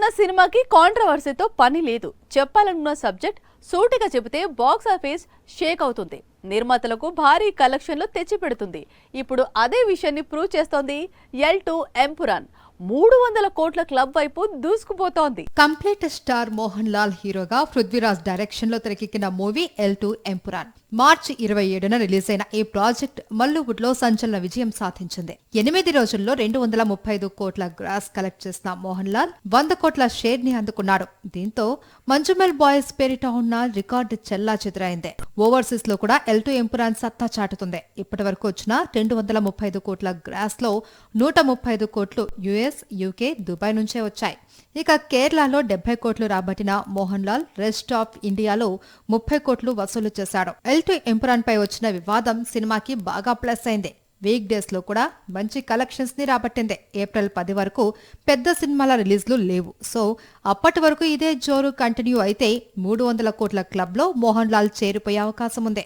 చెప్పాలనుకున్న సినిమాకి కాంట్రవర్సీతో పని లేదు. చెప్పాలనుకున్న సబ్జెక్ట్ సూటిగా చెబితే బాక్స్ ఆఫీస్ షేక్ అవుతుంది, నిర్మాతలకు భారీ కలెక్షన్లు తెచ్చిపెడుతుంది. ఇప్పుడు అదే విషయాన్ని ప్రూవ్ చేస్తోంది L2 ఎంపురాన్. 300 కోట్ల క్లబ్ వైపు దూసుకుపోతోంది. కంప్లీట్ స్టార్ మోహన్ లాల్ హీరోగా పృథ్వీరాజ్ డైరెక్షన్ లో తెరకెక్కిన మూవీ L2 ఎంపురాన్. మార్చి 27న రిలీజ్ అయిన ఈ ప్రాజెక్ట్ మల్లీవుడ్ లో సంచలన విజయం సాధించింది. 8 రోజుల్లో 235 కోట్ల గ్రాస్ కలెక్ట్ చేసిన మోహన్ లాల్ 100 కోట్ల షేర్ ని అందుకున్నాడు. దీంతో మంజుమెల్ బాయ్స్ పేరిట ఉన్న రికార్డు చెల్లా చెదురైంది. ఓవర్సీస్ లో కూడా L2 ఎంపురాన్ సత్తా చాటుతుంది. ఇప్పటి వరకు వచ్చిన 235 కోట్ల గ్రాస్ లో 135 కోట్లు US, UK, దుబాయ్ నుంచే వచ్చాయి. ఇక కేరళలో 70 కోట్లు రాబట్టిన మోహన్ లాల్ రెస్ట్ ఆఫ్ ఇండియాలో 30 కోట్లు వసూలు చేశాడు. L2 ఎంపురాన్ పై వచ్చిన వివాదం సినిమాకి బాగా ప్లస్ అయింది. వీక్ డేస్ లో కూడా మంచి కలెక్షన్స్ ని రాబట్టింది. ఏప్రిల్ 10 వరకు పెద్ద సినిమాల రిలీజ్లు లేవు. సో అప్పటి వరకు ఇదే జోరు కంటిన్యూ అయితే 300 కోట్ల క్లబ్ లో మోహన్ లాల్ చేరిపోయే అవకాశం ఉంది.